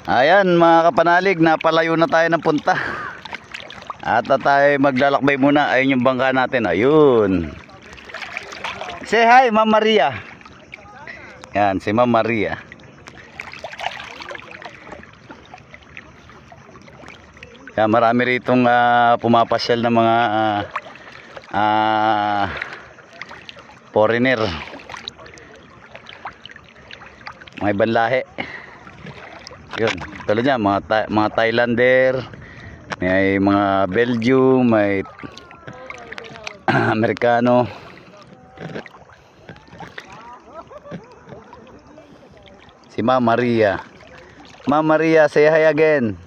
Ayan mga kapanalig, napalayo na tayo ng punta. At tayo maglalakbay muna. Ayun yung bangka natin. Ayun. Say hi Ma'am Maria. Yan si Ma'am Maria. Yan, marami ritong pumapasyal na mga foreigner. Mga ibang lahi. Yun, tulad niya, mga Thailander, may mga Belgium, may Amerikano. Si Ma'am Maria. Ma'am Maria, say hi again.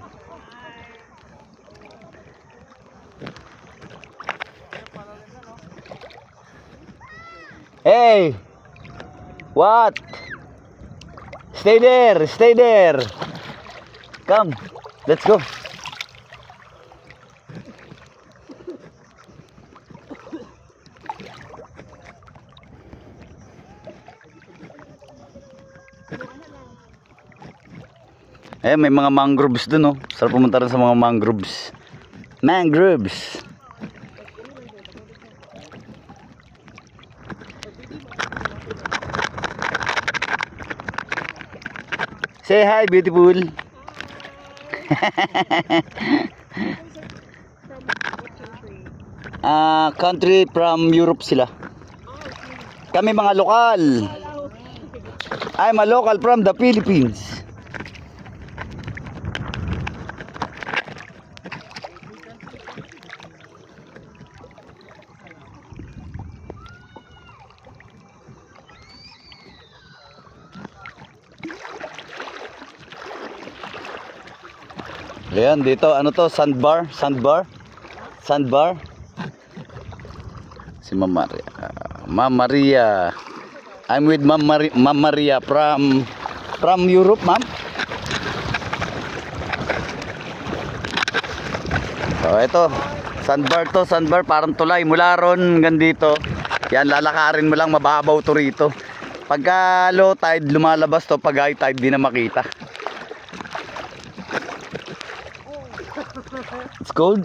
Hey! What? Stay there, stay there. Come, let's go. Eh, may mga mangroves dun, oh. Sarap pumunta rin sa mga mangroves. Mangroves. Say hi, beautiful. Country from Europe sila. Kami mga lokal. I'm a local from the Philippines. Ayan, dito, ano to? Sandbar? Sandbar? Sandbar? Si Ma'am Maria. Ma'am Maria. I'm with Ma'am Maria from Europe, ma'am. So, ito. Sandbar to, sandbar. Parang tulay. Mula ron hanggang dito. Yan, lalakarin mo lang. Mababaw to rito. Pagka low tide, lumalabas to. Pag high tide, di na makita. It's cold.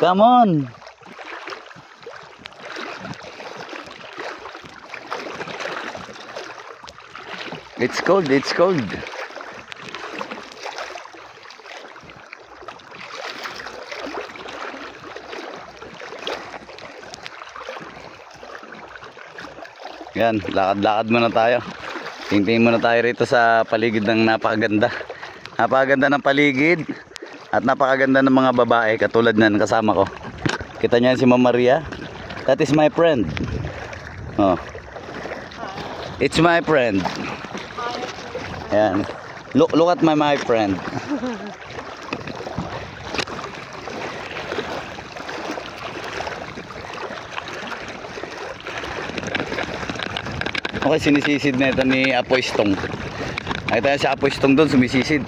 Come on. It's cold. It's cold. Yan, lakad-lakad muna tayo. Tingin muna tayo rito sa paligid ng napakaganda. Napakaganda ng paligid. At napakaganda ng mga babae katulad nan kasama ko. Kita niyo yan si Ma'am Maria? That is my friend. Oh. It's my friend. Ayan. Look at my friend. Okay, sinisisid na ito ni Apoy Stong. Nakita niya si Apoy Stong doon sumisisid.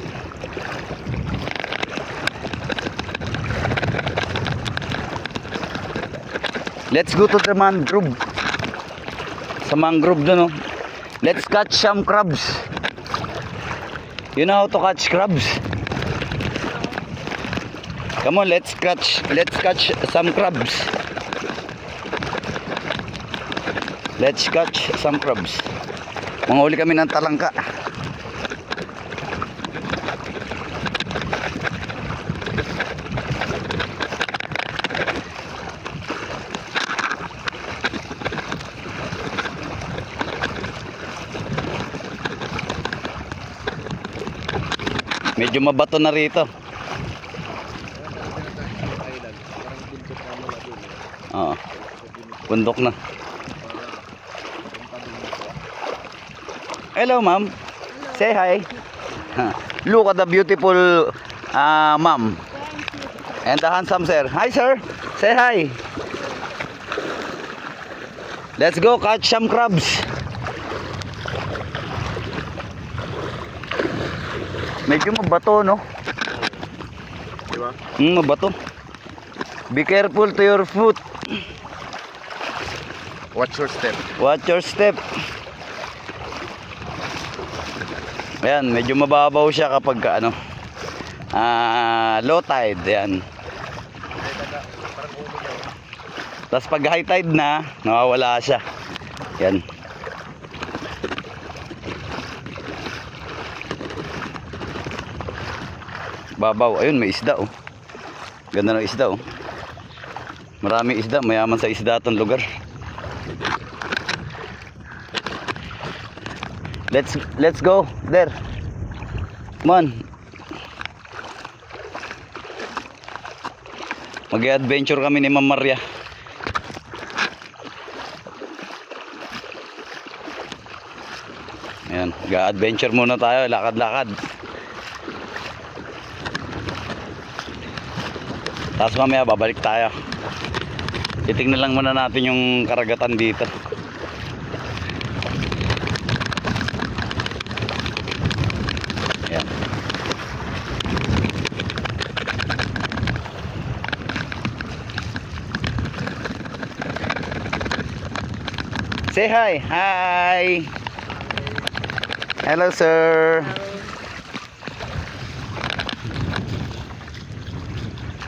Let's go to the mangrove. Sa mangrove doon, oh. Let's catch some crabs. You know how to catch crabs? Come on, let's catch some crabs. Let's catch some crabs. Manghuli kami ng talangka. Medyo mabato na rito. Oo. Bundok na. Hello, ma'am. Say hi. Look at the beautiful ma'am. And the handsome sir. Hi, sir. Say hi. Let's go catch some crabs. Medyo mabato, no? Diba? Mabato. Be careful to your foot. Watch your step. Watch your step. Ayan, medyo mababaw siya kapag ano, low tide. Ayan. Tapos pag high tide na, nawawala siya. Ayan. Babaw. Ayun, may isda oh. Ganda ng isda oh. Marami isda, mayaman sa isda itong lugar. Let's go there. Come on. Mag-adventure kami ni Ma'am Maria. Ayan, mag-adventure muna tayo, lakad-lakad. Tapos mamaya babalik tayo. Titingnan lang muna natin yung karagatan dito. Ayan. Say hi. Hi. Hello sir.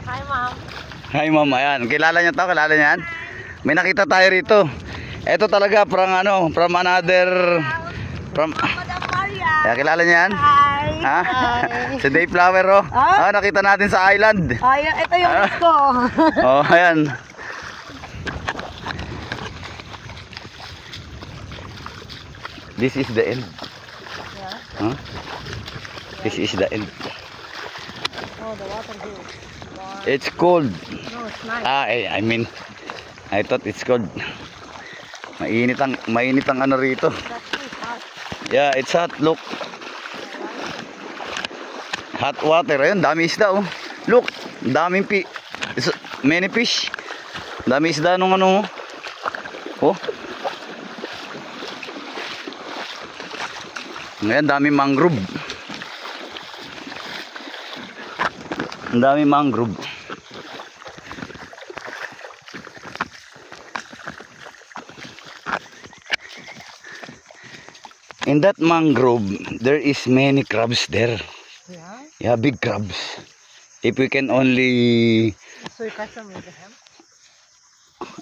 Hi, Ma'am. Hi ma'am, ayan. Kilala niyo to? Kilala niyo yan? May nakita tayo rito. Ito talaga from ano, from another, from, Madam Maria. yeah, kilala niyo yan? Hi. Ha? Hi. Si Dayflower oh. Ah? Nakita natin sa island. Ay, ito yung miss ko. Oh, ayan. This is the end. Yeah. Huh? This is the end. Oh, the water here. Wow. It's cold. No, it's nice. I mean, I thought it's cold. Mainit ang ano rito. That's too hot. Yeah, it's hot. Look. Hot water. Ayun, dami isda oh. Look, daming many fish. Dami isda nung ano. Oh. Ngayon, dami mangrove. Ang dami mangrove. In that mangrove, there is many crabs there. Yeah. Yeah, big crabs. If we can only, So you catch them with the hand?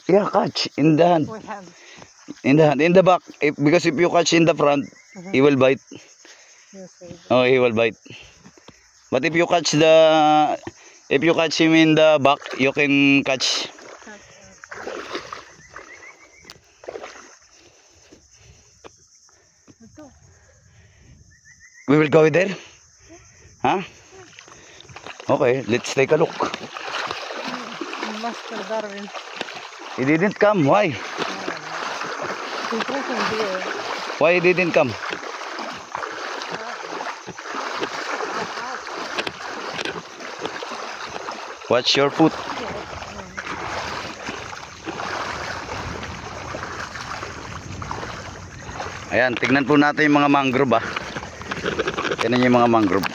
yeah, catch in the hand, With hand. in the back. Because if you catch in the front, he will bite. You say. Oh, he will bite. But if you catch him in the back, you can catch. Ito. We will go there. Huh? Okay, let's take a look. Master Darwin. He didn't come. Why? Interesting deer. Why he didn't come? Watch your foot. Ayan, tignan po natin yung mga mangrove ah. Tignan yung mga mangrove.